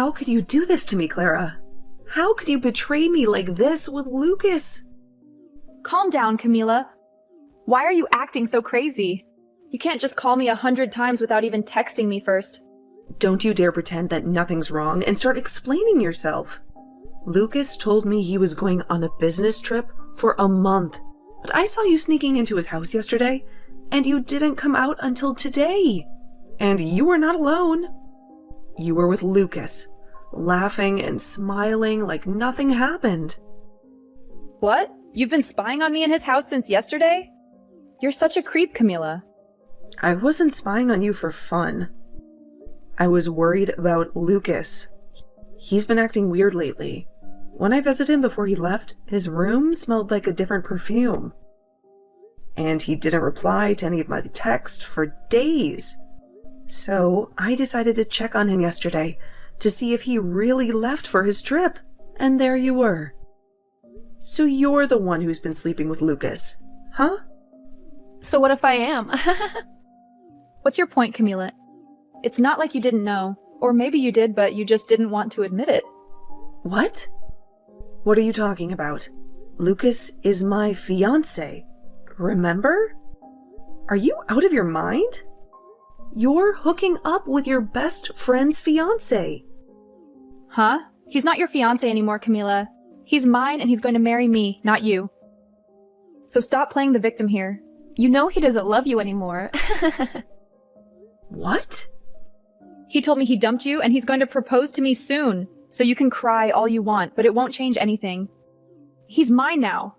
How could you do this to me, Clara? How could you betray me like this with Lucas? Calm down, Camila. Why are you acting so crazy? You can't just call me 100 times without even texting me first. Don't you dare pretend that nothing's wrong and start explaining yourself. Lucas told me he was going on a business trip for a month, but I saw you sneaking into his house yesterday, and you didn't come out until today. And you were not alone. You were with Lucas, laughing and smiling like nothing happened. What? You've been spying on me in his house since yesterday? You're such a creep, Camila. I wasn't spying on you for fun. I was worried about Lucas. He's been acting weird lately. When I visited him before he left, his room smelled like a different perfume. And he didn't reply to any of my texts for days. So I decided to check on him yesterday to see if he really left for his trip. And there you were. So you're the one who's been sleeping with Lucas, huh? So what if I am? What's your point, Camila? It's not like you didn't know. Or maybe you did, but you just didn't want to admit it. What? What are you talking about? Lucas is my fiancé. Remember? Are you out of your mind? You're hooking up with your best friend's fiancé. Huh? He's not your fiancé anymore, Camila. He's mine and he's going to marry me, not you. So stop playing the victim here. You know he doesn't love you anymore. What? He told me he dumped you and he's going to propose to me soon. So you can cry all you want, but it won't change anything. He's mine now.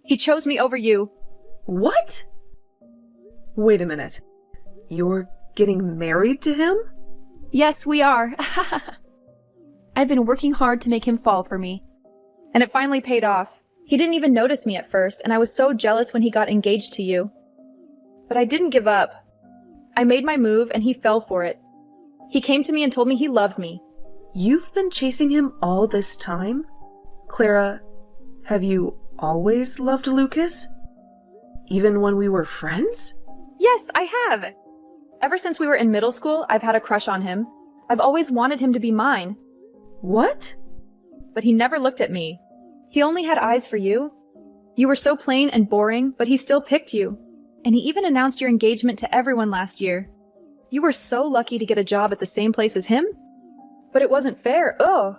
He chose me over you. What? Wait a minute. You're getting married to him? Yes, we are. I've been working hard to make him fall for me. And it finally paid off. He didn't even notice me at first, and I was so jealous when he got engaged to you. But I didn't give up. I made my move, and he fell for it. He came to me and told me he loved me. You've been chasing him all this time? Clara, have you always loved Lucas? Even when we were friends? Yes, I have. Ever since we were in middle school, I've had a crush on him. I've always wanted him to be mine. What? But he never looked at me. He only had eyes for you. You were so plain and boring, but he still picked you. And he even announced your engagement to everyone last year. You were so lucky to get a job at the same place as him. But it wasn't fair. Ugh.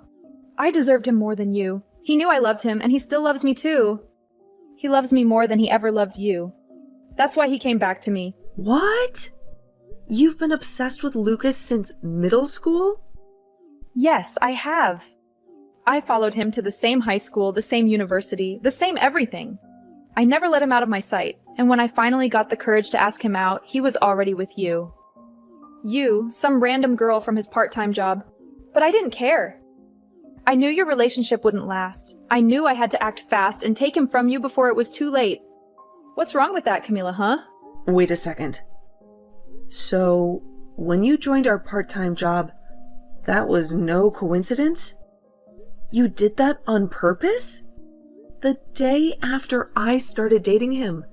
I deserved him more than you. He knew I loved him, and he still loves me too. He loves me more than he ever loved you. That's why he came back to me. What? You've been obsessed with Lucas since middle school? Yes, I have. I followed him to the same high school, the same university, the same everything. I never let him out of my sight, and when I finally got the courage to ask him out, he was already with you. You, some random girl from his part-time job. But I didn't care. I knew your relationship wouldn't last. I knew I had to act fast and take him from you before it was too late. What's wrong with that, Camila, huh? Wait a second. So, when you joined our part-time job, that was no coincidence? You did that on purpose? The day after I started dating him,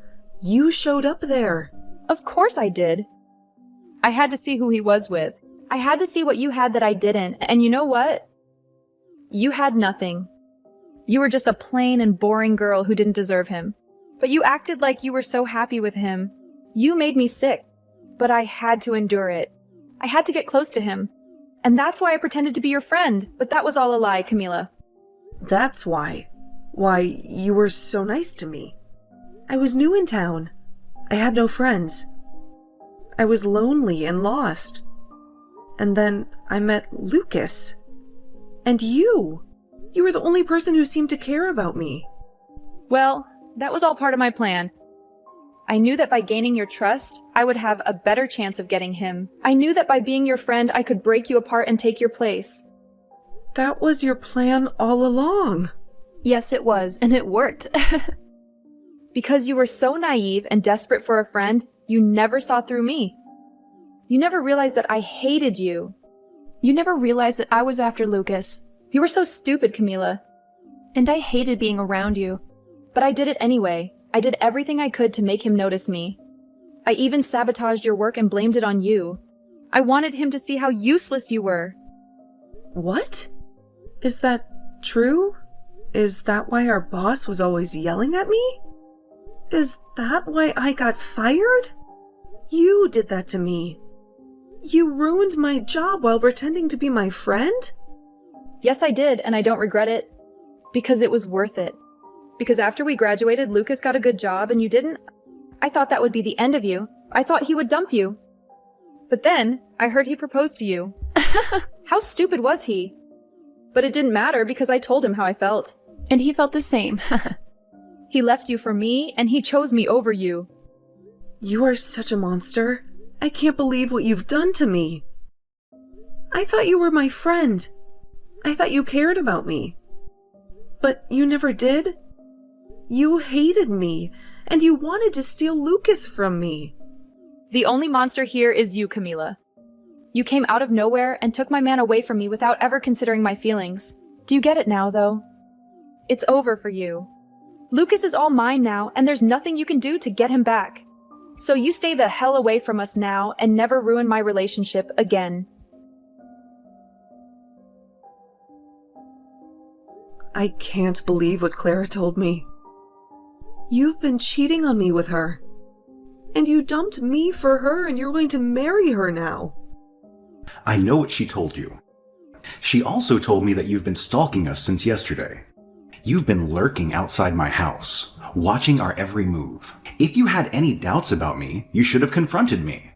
you showed up there. Of course I did. I had to see who he was with. I had to see what you had that I didn't, and you know what? You had nothing. You were just a plain and boring girl who didn't deserve him. But you acted like you were so happy with him. You made me sick, but I had to endure it. I had to get close to him. And that's why I pretended to be your friend, but that was all a lie, Camila. That's why. Why you were so nice to me. I was new in town. I had no friends. I was lonely and lost. And then I met Lucas. And you. You were the only person who seemed to care about me. Well, that was all part of my plan. I knew that by gaining your trust, I would have a better chance of getting him. I knew that by being your friend, I could break you apart and take your place. That was your plan all along. Yes, it was, and it worked. Because you were so naive and desperate for a friend, you never saw through me. You never realized that I hated you. You never realized that I was after Lucas. You were so stupid, Camila. And I hated being around you. But I did it anyway. I did everything I could to make him notice me. I even sabotaged your work and blamed it on you. I wanted him to see how useless you were. What? Is that true? Is that why our boss was always yelling at me? Is that why I got fired? You did that to me. You ruined my job while pretending to be my friend? Yes, I did, and I don't regret it. Because it was worth it. Because after we graduated, Lucas got a good job and you didn't. I thought that would be the end of you. I thought he would dump you. But then, I heard he proposed to you. How stupid was he? But it didn't matter because I told him how I felt. And he felt the same. He left you for me, and he chose me over you. You are such a monster. I can't believe what you've done to me. I thought you were my friend. I thought you cared about me. But you never did. You hated me, and you wanted to steal Lucas from me. The only monster here is you, Camila. You came out of nowhere and took my man away from me without ever considering my feelings. Do you get it now, though? It's over for you. Lucas is all mine now, and there's nothing you can do to get him back. So you stay the hell away from us now and never ruin my relationship again. I can't believe what Clara told me. You've been cheating on me with her. And you dumped me for her, and you're going to marry her now. I know what she told you. She also told me that you've been stalking us since yesterday. You've been lurking outside my house, watching our every move. If you had any doubts about me, you should have confronted me.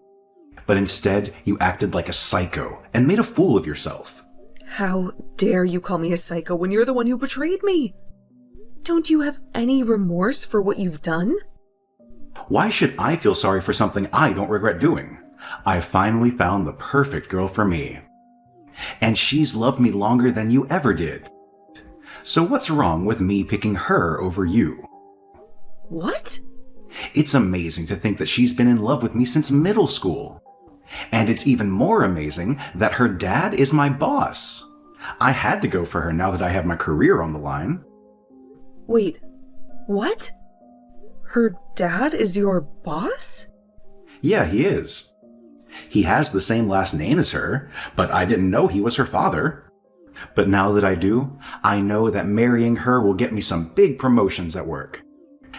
But instead, you acted like a psycho and made a fool of yourself. How dare you call me a psycho when you're the one who betrayed me? Don't you have any remorse for what you've done? Why should I feel sorry for something I don't regret doing? I finally found the perfect girl for me. And she's loved me longer than you ever did. So what's wrong with me picking her over you? What? It's amazing to think that she's been in love with me since middle school. And it's even more amazing that her dad is my boss. I had to go for her now that I have my career on the line. Wait, what? Her dad is your boss? Yeah, he is. He has the same last name as her, but I didn't know he was her father. But now that I do, I know that marrying her will get me some big promotions at work.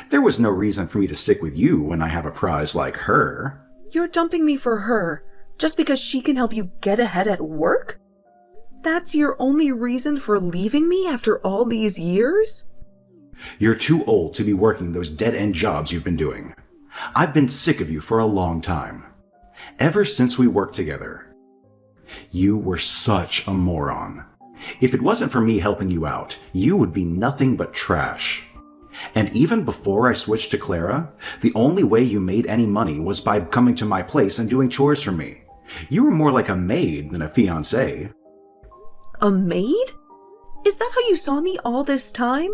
There was no reason for me to stick with you when I have a prize like her. You're dumping me for her, just because she can help you get ahead at work? That's your only reason for leaving me after all these years? You're too old to be working those dead-end jobs you've been doing. I've been sick of you for a long time. Ever since we worked together. You were such a moron. If it wasn't for me helping you out, you would be nothing but trash. And even before I switched to Clara, the only way you made any money was by coming to my place and doing chores for me. You were more like a maid than a fiancé. A maid? Is that how you saw me all this time?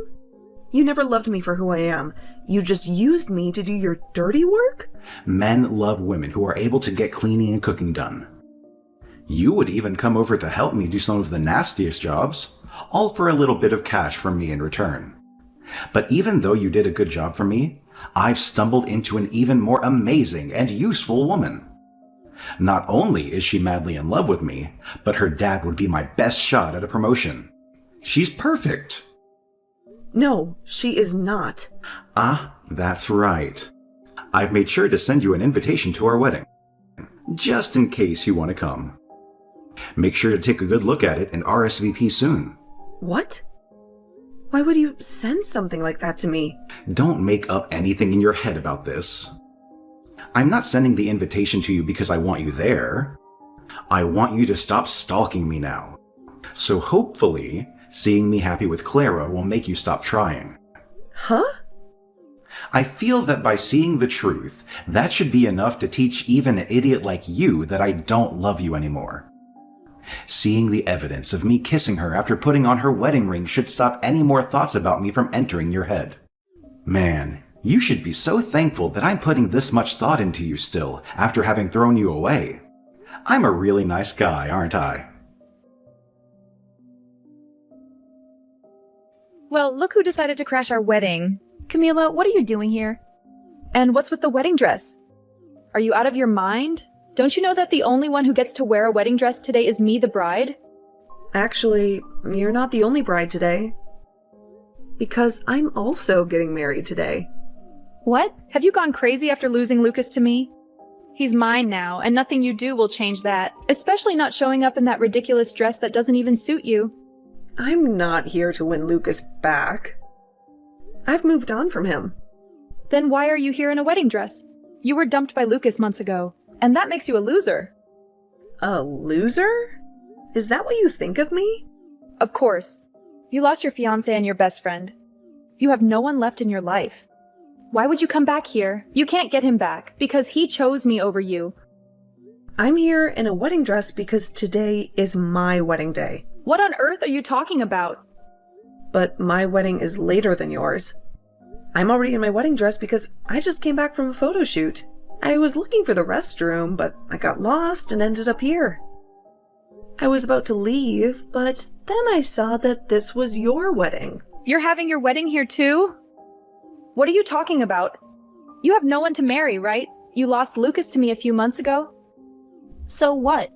You never loved me for who I am. You just used me to do your dirty work? Men love women who are able to get cleaning and cooking done. You would even come over to help me do some of the nastiest jobs, all for a little bit of cash from me in return. But even though you did a good job for me, I've stumbled into an even more amazing and useful woman. Not only is she madly in love with me, but her dad would be my best shot at a promotion. She's perfect. No, she is not. Ah, that's right. I've made sure to send you an invitation to our wedding, just in case you want to come. Make sure to take a good look at it and RSVP soon. What? Why would you send something like that to me? Don't make up anything in your head about this. I'm not sending the invitation to you because I want you there. I want you to stop stalking me now. So hopefully, seeing me happy with Clara will make you stop trying. Huh? I feel that by seeing the truth, that should be enough to teach even an idiot like you that I don't love you anymore. Seeing the evidence of me kissing her after putting on her wedding ring should stop any more thoughts about me from entering your head. Man, you should be so thankful that I'm putting this much thought into you still, after having thrown you away. I'm a really nice guy, aren't I? Well, look who decided to crash our wedding. Camila, what are you doing here? And what's with the wedding dress? Are you out of your mind? Don't you know that the only one who gets to wear a wedding dress today is me, the bride? Actually, you're not the only bride today. Because I'm also getting married today. What? Have you gone crazy after losing Lucas to me? He's mine now, and nothing you do will change that, especially not showing up in that ridiculous dress that doesn't even suit you. I'm not here to win Lucas back. I've moved on from him. Then why are you here in a wedding dress? You were dumped by Lucas months ago, and that makes you a loser. A loser? Is that what you think of me? Of course. You lost your fiancé and your best friend. You have no one left in your life. Why would you come back here? You can't get him back, because he chose me over you. I'm here in a wedding dress because today is my wedding day. What on earth are you talking about? But my wedding is later than yours. I'm already in my wedding dress because I just came back from a photo shoot. I was looking for the restroom, but I got lost and ended up here. I was about to leave, but then I saw that this was your wedding. You're having your wedding here too? What are you talking about? You have no one to marry, right? You lost Lucas to me a few months ago. So what?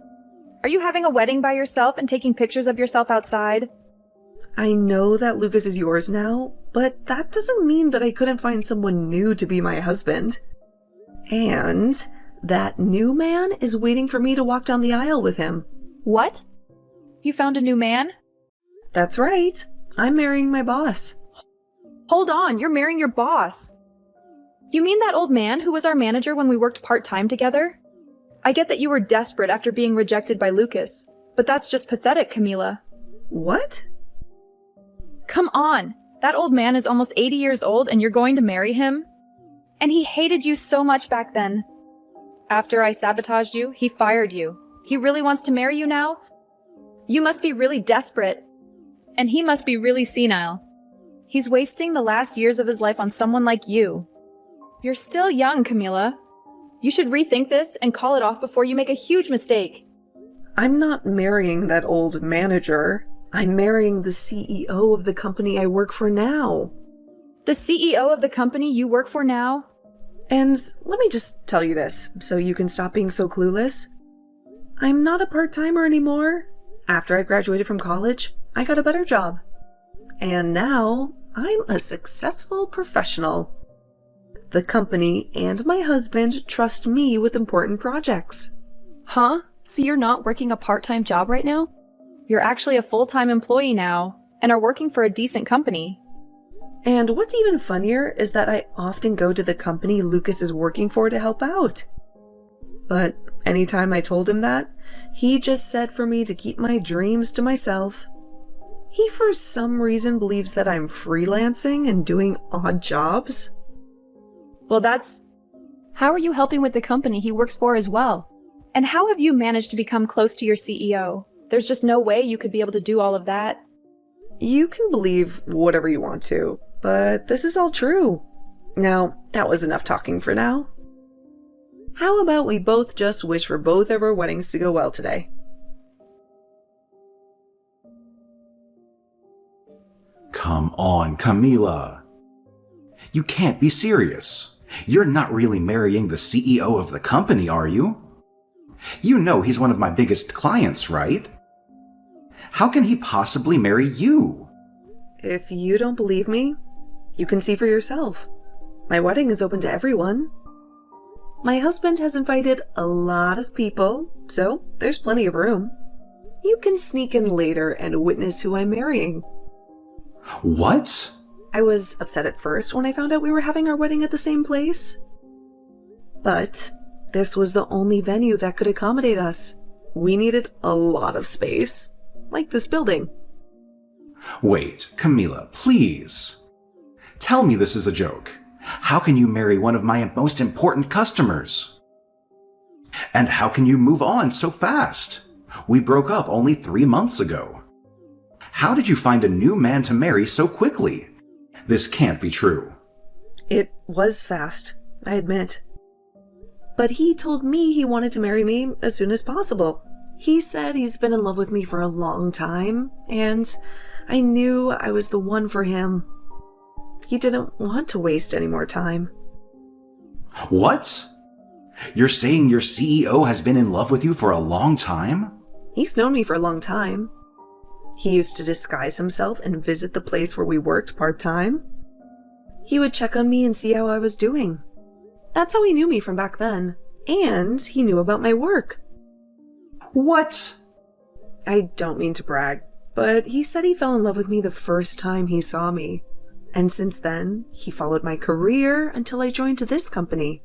Are you having a wedding by yourself and taking pictures of yourself outside? I know that Lucas is yours now, but that doesn't mean that I couldn't find someone new to be my husband. And that new man is waiting for me to walk down the aisle with him. What? You found a new man? That's right. I'm marrying my boss. Hold on, you're marrying your boss. You mean that old man who was our manager when we worked part-time together? I get that you were desperate after being rejected by Lucas, but that's just pathetic, Camila. What? Come on, that old man is almost 80 years old and you're going to marry him? And he hated you so much back then. After I sabotaged you, he fired you. He really wants to marry you now? You must be really desperate. And he must be really senile. He's wasting the last years of his life on someone like you. You're still young, Camila. You should rethink this and call it off before you make a huge mistake. I'm not marrying that old manager. I'm marrying the CEO of the company I work for now. The CEO of the company you work for now? And let me just tell you this, so you can stop being so clueless. I'm not a part-timer anymore. After I graduated from college, I got a better job. And now, I'm a successful professional. The company and my husband trust me with important projects. Huh? So you're not working a part-time job right now? You're actually a full-time employee now, and are working for a decent company. And what's even funnier is that I often go to the company Lucas is working for to help out. But anytime I told him that, he just said for me to keep my dreams to myself. He for some reason believes that I'm freelancing and doing odd jobs. Well, that's... How are you helping with the company he works for as well? And how have you managed to become close to your CEO? There's just no way you could be able to do all of that. You can believe whatever you want to, but this is all true. Now, that was enough talking for now. How about we both just wish for both of our weddings to go well today? Come on, Camila. You can't be serious. You're not really marrying the CEO of the company, are you? You know he's one of my biggest clients, right? How can he possibly marry you? If you don't believe me, you can see for yourself. My wedding is open to everyone. My husband has invited a lot of people, so there's plenty of room. You can sneak in later and witness who I'm marrying. What? I was upset at first when I found out we were having our wedding at the same place. But this was the only venue that could accommodate us. We needed a lot of space, like this building. Wait, Camila, please. Tell me this is a joke. How can you marry one of my most important customers? And how can you move on so fast? We broke up only 3 months ago. How did you find a new man to marry so quickly? This can't be true. It was fast, I admit. But he told me he wanted to marry me as soon as possible. He said he's been in love with me for a long time, and I knew I was the one for him. He didn't want to waste any more time. What? You're saying your CEO has been in love with you for a long time? He's known me for a long time. He used to disguise himself and visit the place where we worked part-time. He would check on me and see how I was doing. That's how he knew me from back then. And he knew about my work. What? I don't mean to brag, but he said he fell in love with me the first time he saw me. And since then, he followed my career until I joined this company.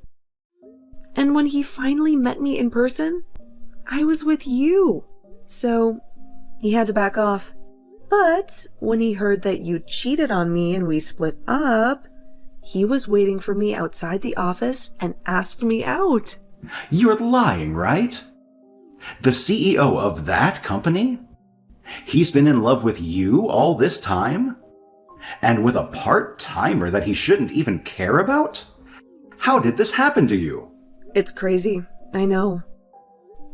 And when he finally met me in person, I was with you. So he had to back off. But when he heard that you cheated on me and we split up, he was waiting for me outside the office and asked me out. You're lying, right? The CEO of that company? He's been in love with you all this time? And with a part-timer that he shouldn't even care about? How did this happen to you? It's crazy, I know.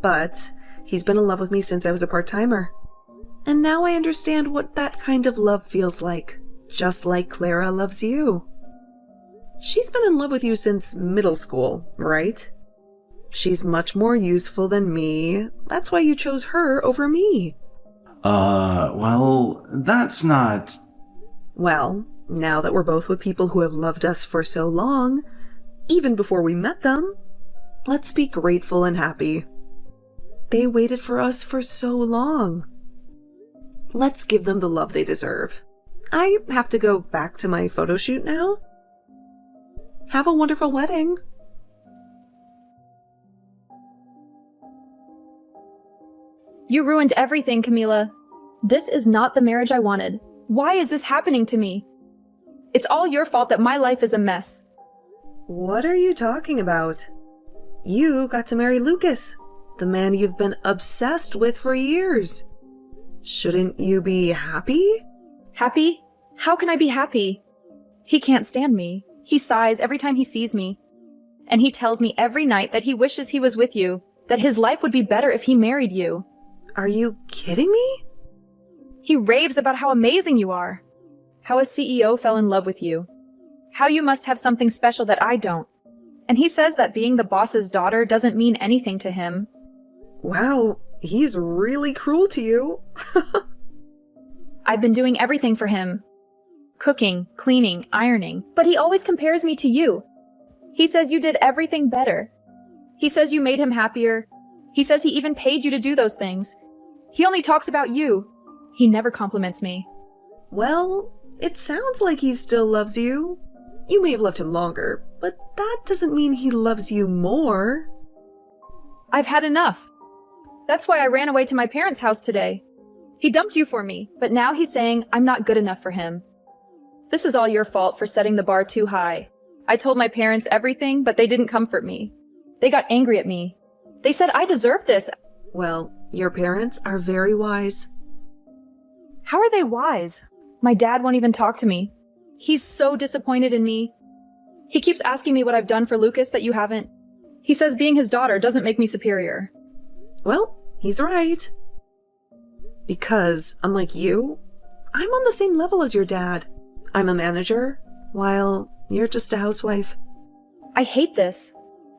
But he's been in love with me since I was a part-timer. And now I understand what that kind of love feels like. Just like Clara loves you. She's been in love with you since middle school, right? She's much more useful than me. That's why you chose her over me. Well, that's not... Well, now that we're both with people who have loved us for so long, even before we met them, let's be grateful and happy. They waited for us for so long. Let's give them the love they deserve. I have to go back to my photo shoot now. Have a wonderful wedding. You ruined everything, Camila. This is not the marriage I wanted. Why is this happening to me? It's all your fault that my life is a mess. What are you talking about? You got to marry Lucas, the man you've been obsessed with for years. Shouldn't you be happy? Happy? How can I be happy? He can't stand me. He sighs every time he sees me. And he tells me every night that he wishes he was with you, that his life would be better if he married you. Are you kidding me? He raves about how amazing you are, how a CEO fell in love with you, how you must have something special that I don't. And he says that being the boss's daughter doesn't mean anything to him. Wow, he's really cruel to you. I've been doing everything for him. Cooking, cleaning, ironing, but he always compares me to you. He says you did everything better. He says you made him happier. He says he even paid you to do those things. He only talks about you. He never compliments me. Well, it sounds like he still loves you. You may have loved him longer, but that doesn't mean he loves you more. I've had enough. That's why I ran away to my parents' house today. He dumped you for me, but now he's saying I'm not good enough for him. This is all your fault for setting the bar too high. I told my parents everything, but they didn't comfort me. They got angry at me. They said I deserved this. Well, your parents are very wise. How are they wise? My dad won't even talk to me. He's so disappointed in me. He keeps asking me what I've done for Lucas that you haven't. He says being his daughter doesn't make me superior. Well, he's right. Because, unlike you, I'm on the same level as your dad. I'm a manager, while you're just a housewife. I hate this.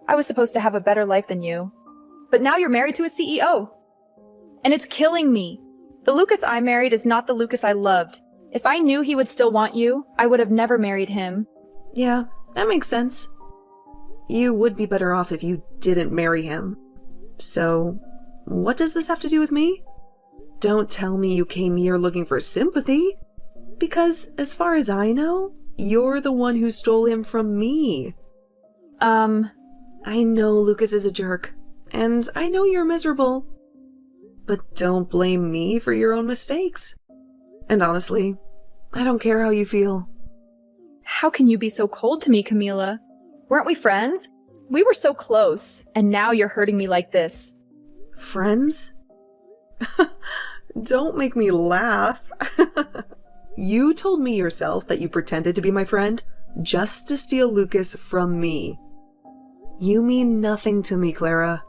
I was supposed to have a better life than you. But now you're married to a CEO. And it's killing me. The Lucas I married is not the Lucas I loved. If I knew he would still want you, I would have never married him. Yeah, that makes sense. You would be better off if you didn't marry him. So, what does this have to do with me? Don't tell me you came here looking for sympathy. Because, as far as I know, you're the one who stole him from me. I know Lucas is a jerk, and I know you're miserable. But don't blame me for your own mistakes. And honestly, I don't care how you feel. How can you be so cold to me, Camila? Weren't we friends? We were so close, and now you're hurting me like this. Friends? Don't make me laugh. You told me yourself that you pretended to be my friend just to steal Lucas from me. You mean nothing to me, Clara.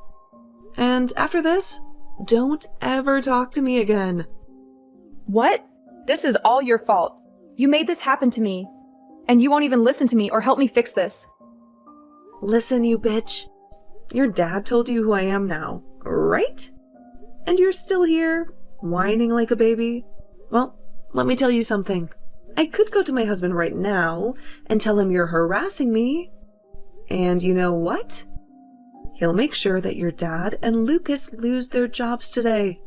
And after this, don't ever talk to me again. What? This is all your fault. You made this happen to me. And you won't even listen to me or help me fix this. Listen, you bitch. Your dad told you who I am now, right? And you're still here, whining like a baby? Well, let me tell you something. I could go to my husband right now and tell him you're harassing me. And you know what? He'll make sure that your dad and Lucas lose their jobs today.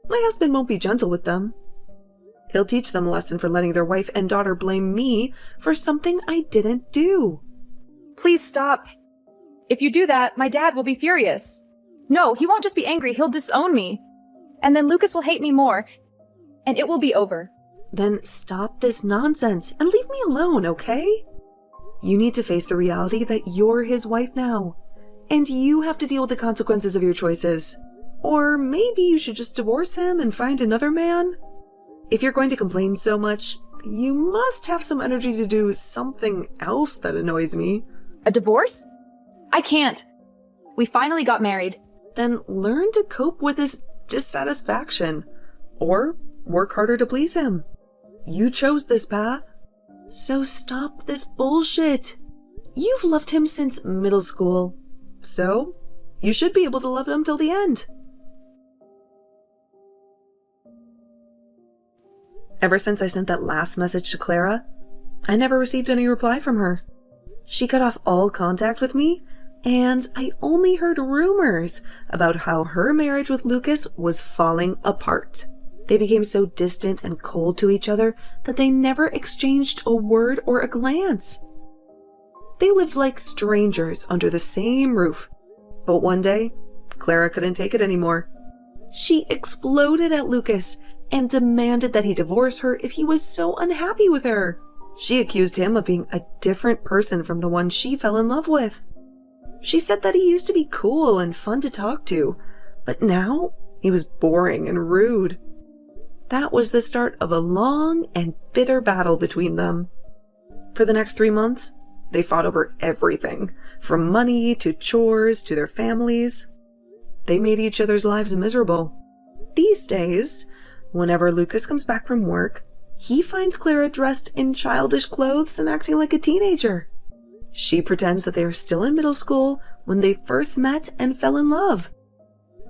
My husband won't be gentle with them. He'll teach them a lesson for letting their wife and daughter blame me for something I didn't do. Please stop. If you do that, my dad will be furious. No, he won't just be angry, he'll disown me. And then Lucas will hate me more, and it will be over. Then stop this nonsense and leave me alone, okay? You need to face the reality that you're his wife now, and you have to deal with the consequences of your choices. Or maybe you should just divorce him and find another man? If you're going to complain so much, you must have some energy to do something else that annoys me. A divorce? I can't. We finally got married. Then learn to cope with this dissatisfaction, or work harder to please him. You chose this path, so stop this bullshit. You've loved him since middle school, so you should be able to love him till the end. Ever since I sent that last message to Clara, I never received any reply from her. She cut off all contact with me, and I only heard rumors about how her marriage with Lucas was falling apart. They became so distant and cold to each other that they never exchanged a word or a glance. They lived like strangers under the same roof. But one day, Clara couldn't take it anymore. She exploded at Lucas and demanded that he divorce her if he was so unhappy with her. She accused him of being a different person from the one she fell in love with. She said that he used to be cool and fun to talk to, but now he was boring and rude. That was the start of a long and bitter battle between them. For the next 3 months, they fought over everything, from money to chores to their families. They made each other's lives miserable. These days, whenever Lucas comes back from work, he finds Clara dressed in childish clothes and acting like a teenager. She pretends that they are still in middle school when they first met and fell in love.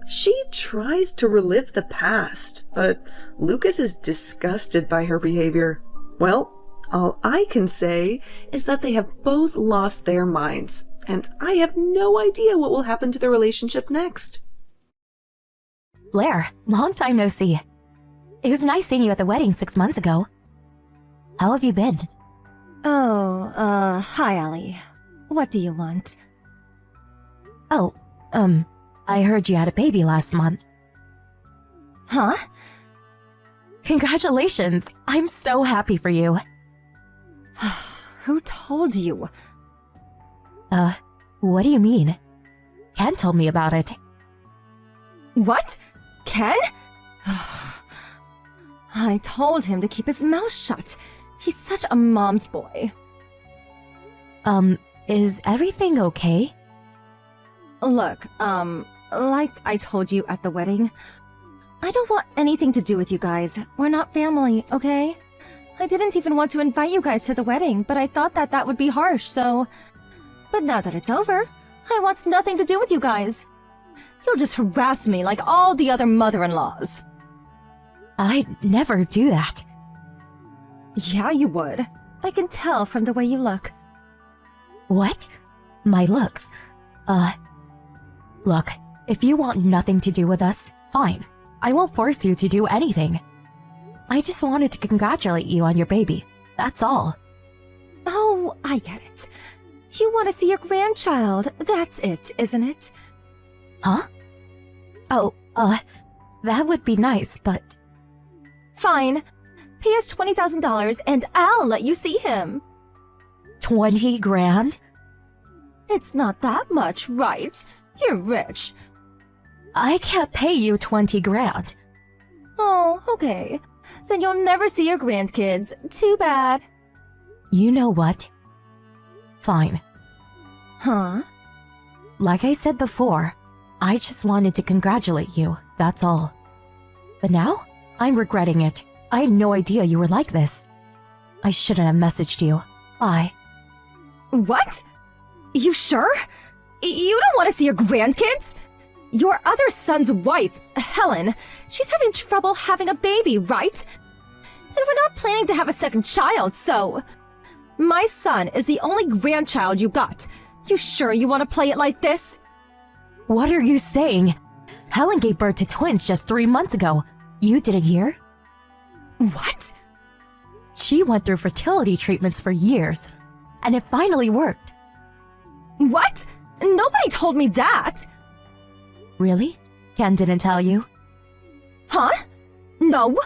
She tries to relive the past, but Lucas is disgusted by her behavior. Well, all I can say is that they have both lost their minds, and I have no idea what will happen to their relationship next. Blair, long time no see. It was nice seeing you at the wedding 6 months ago. How have you been? Oh, hi, Allie. What do you want? Oh, I heard you had a baby last month. Huh? Congratulations! I'm so happy for you. Who told you? What do you mean? Ken told me about it. What? Ken? I told him to keep his mouth shut. He's such a mom's boy. Is everything okay? Look, like I told you at the wedding, I don't want anything to do with you guys. We're not family, okay? I didn't even want to invite you guys to the wedding, but I thought that that would be harsh, so... But now that it's over, I want nothing to do with you guys. You'll just harass me like all the other mother-in-laws. I'd never do that. Yeah, you would. I can tell from the way you look. What? My looks? Look, if you want nothing to do with us, fine. I won't force you to do anything. I just wanted to congratulate you on your baby. That's all. Oh, I get it. You want to see your grandchild. That's it, isn't it? Huh? Oh, that would be nice, but... Fine. Pay us $20,000 and I'll let you see him. 20 grand? It's not that much, right? You're rich. I can't pay you 20 grand. Oh, okay. Then you'll never see your grandkids. Too bad. You know what? Fine. Huh? Like I said before, I just wanted to congratulate you, that's all. But now, I'm regretting it. I had no idea you were like this. I shouldn't have messaged you. Bye. What? You sure? You don't want to see your grandkids? Your other son's wife, Helen, she's having trouble having a baby, right? And we're not planning to have a second child, so... My son is the only grandchild you got. You sure you want to play it like this? What are you saying? Helen gave birth to twins just 3 months ago. You didn't hear? What? She went through fertility treatments for years, and it finally worked. What? Nobody told me that! Really? Ken didn't tell you? Huh? No?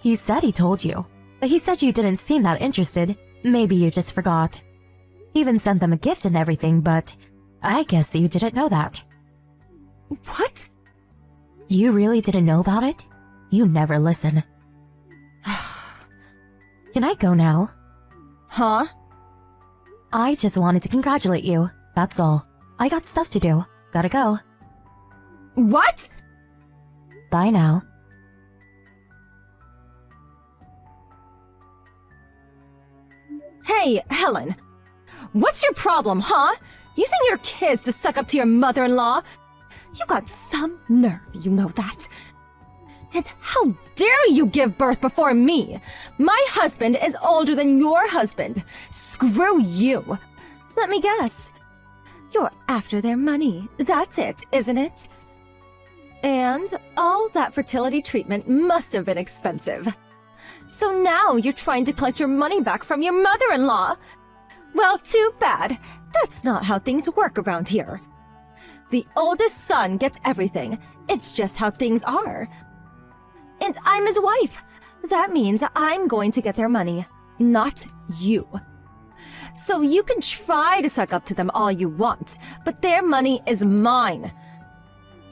He said he told you, but he said you didn't seem that interested. Maybe you just forgot. He even sent them a gift and everything, but I guess you didn't know that. What? You really didn't know about it? You never listen. Can I go now? Huh? I just wanted to congratulate you. That's all. I got stuff to do. Gotta go. What? Bye now. Hey, Helen. What's your problem, huh? Using your kids to suck up to your mother-in-law? You got some nerve, you know that. And how dare you give birth before me? My husband is older than your husband. Screw you. Let me guess. You're after their money. That's it, isn't it? And all that fertility treatment must have been expensive. So now you're trying to collect your money back from your mother-in-law. Well, too bad. That's not how things work around here. The oldest son gets everything. It's just how things are. And I'm his wife. That means I'm going to get their money, not you. So you can try to suck up to them all you want, but their money is mine.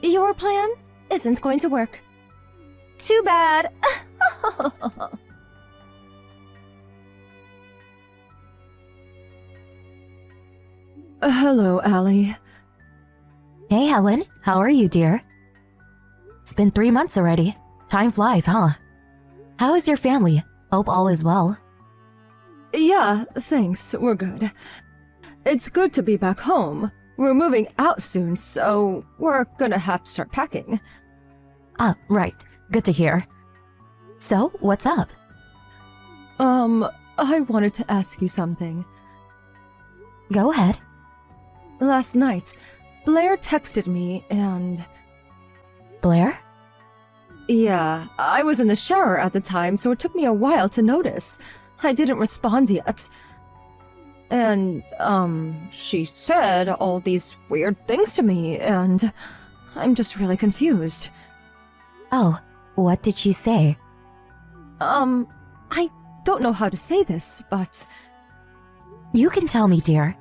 Your plan isn't going to work. Too bad. Hello, Allie. Hey, Helen. How are you, dear? It's been 3 months already. Time flies, huh? How is your family? Hope all is well. Yeah, thanks. We're good. It's good to be back home. We're moving out soon, so we're gonna have to start packing. Ah, right. Good to hear. So, what's up? I wanted to ask you something. Go ahead. Last night, Blair texted me and... Blair? Yeah, I was in the shower at the time, so it took me a while to notice. I didn't respond yet. And, she said all these weird things to me, and I'm just really confused. Oh, what did she say? I don't know how to say this, but... You can tell me, dear.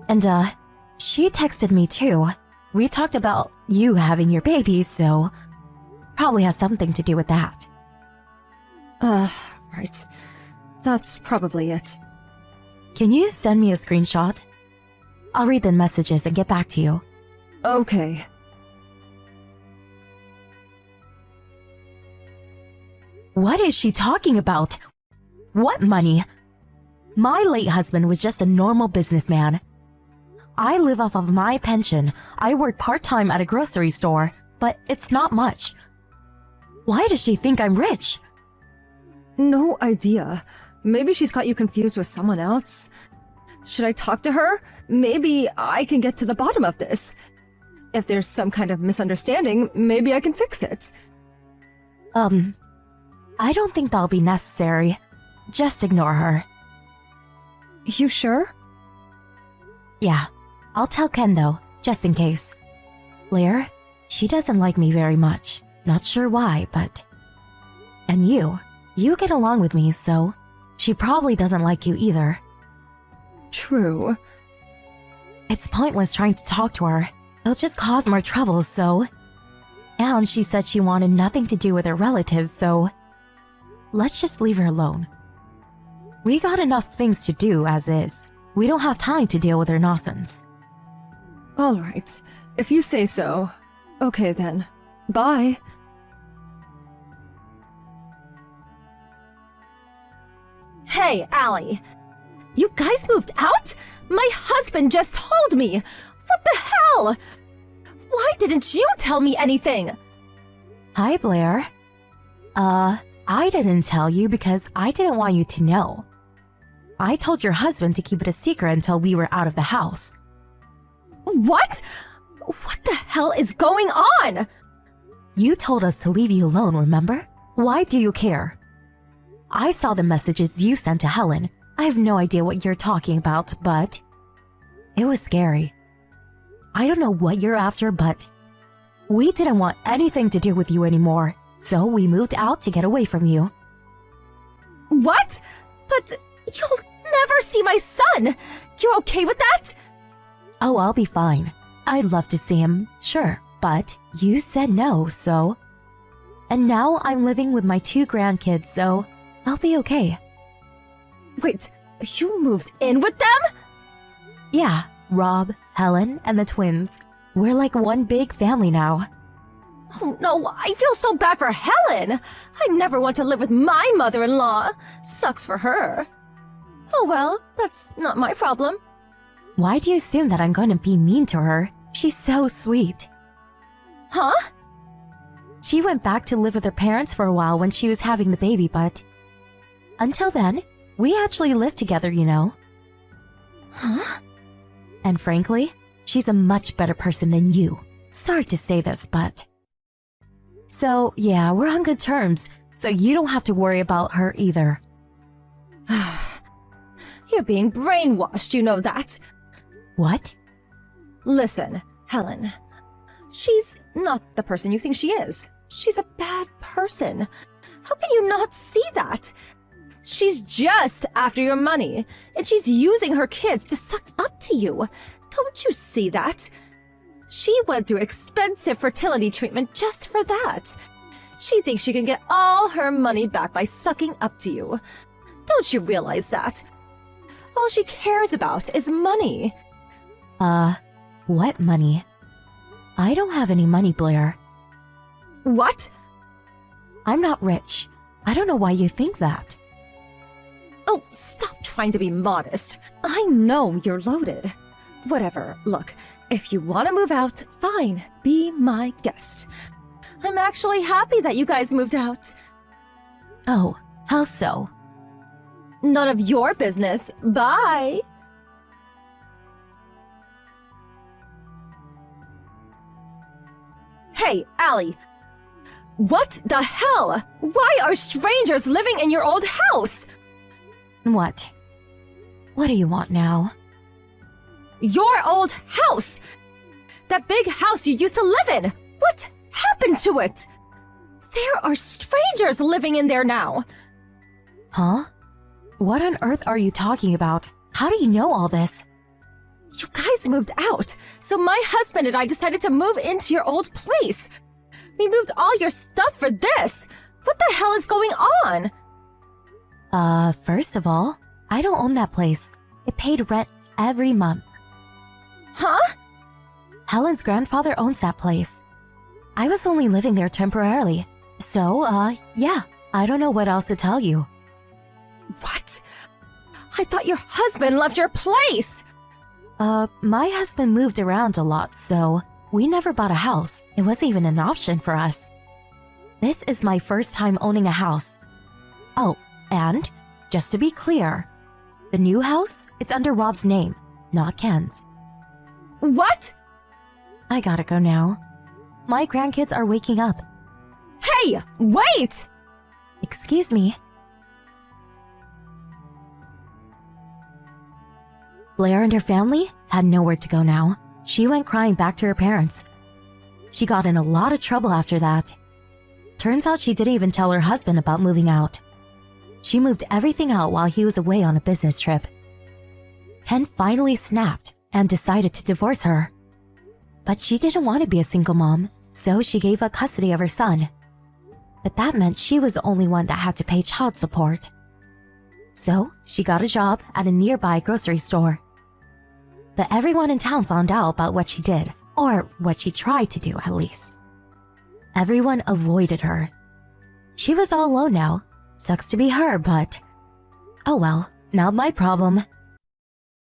And, she texted me too. We talked about you having your baby, so probably has something to do with that. Right. That's probably it. Can you send me a screenshot? I'll read the messages and get back to you. Okay. What is she talking about? What money? My late husband was just a normal businessman. I live off of my pension. I work part-time at a grocery store, but it's not much. Why does she think I'm rich? No idea. Maybe she's got you confused with someone else. Should I talk to her? Maybe I can get to the bottom of this. If there's some kind of misunderstanding, maybe I can fix it. I don't think that'll be necessary. Just ignore her. You sure? Yeah, I'll tell Ken though, just in case. Blair, she doesn't like me very much. Not sure why, but... And you get along with me, so she probably doesn't like you either. True. It's pointless trying to talk to her. It'll just cause more trouble, so... And she said she wanted nothing to do with her relatives, so... Let's just leave her alone. We got enough things to do as is. We don't have time to deal with her nonsense. Alright, if you say so. Okay then. Bye. Hey, Allie. You guys moved out? My husband just told me! What the hell? Why didn't you tell me anything? Hi, Blair. I didn't tell you because I didn't want you to know. I told your husband to keep it a secret until we were out of the house. What? What the hell is going on? You told us to leave you alone, remember? Why do you care? I saw the messages you sent to Helen. I have no idea what you're talking about, but it was scary. I don't know what you're after, but we didn't want anything to do with you anymore, so we moved out to get away from you. What? But you'll never see my son! You're okay with that? Oh, I'll be fine. I'd love to see him, sure, but you said no, so... And now I'm living with my 2 grandkids, so I'll be okay. Wait, you moved in with them? Yeah, Rob, Helen, and the twins. We're like one big family now. Oh no, I feel so bad for Helen! I never want to live with my mother-in-law. Sucks for her. Oh well, that's not my problem. Why do you assume that I'm going to be mean to her? She's so sweet. Huh? She went back to live with her parents for a while when she was having the baby, but until then, we actually lived together, you know. Huh? And frankly, she's a much better person than you. Sorry to say this, but... So, yeah, we're on good terms, so you don't have to worry about her either. You're being brainwashed, you know that. What? Listen, Helen. She's not the person you think she is. She's a bad person. How can you not see that? She's just after your money, and she's using her kids to suck up to you. Don't you see that? She went through expensive fertility treatment just for that. She thinks she can get all her money back by sucking up to you. Don't you realize that? All she cares about is money. What money? I don't have any money, Blair. What? I'm not rich. I don't know why you think that. Oh, stop trying to be modest. I know you're loaded. Whatever, look, if you want to move out, fine, be my guest. I'm actually happy that you guys moved out. Oh, how so? None of your business. Bye! Hey, Allie! What the hell? Why are strangers living in your old house? What? What do you want now? Your old house! That big house you used to live in! What happened to it? There are strangers living in there now! Huh? What on earth are you talking about? How do you know all this? You guys moved out, so my husband and I decided to move into your old place. We moved all your stuff for this. What the hell is going on? First of all, I don't own that place. It paid rent every month. Huh? Helen's grandfather owns that place. I was only living there temporarily. So, yeah, I don't know what else to tell you. What? I thought your husband left your place! My husband moved around a lot, so we never bought a house. It wasn't even an option for us. This is my first time owning a house. Oh, and, just to be clear, the new house, it's under Rob's name, not Ken's. What? I gotta go now. My grandkids are waking up. Hey, wait! Excuse me. Blair and her family had nowhere to go now. She went crying back to her parents. She got in a lot of trouble after that. Turns out she didn't even tell her husband about moving out. She moved everything out while he was away on a business trip. Ken finally snapped and decided to divorce her. But she didn't want to be a single mom, so she gave up custody of her son. But that meant she was the only one that had to pay child support. So she got a job at a nearby grocery store. But everyone in town found out about what she did, or what she tried to do at least. Everyone avoided her. She was all alone now. Sucks to be her, but... oh well, not my problem.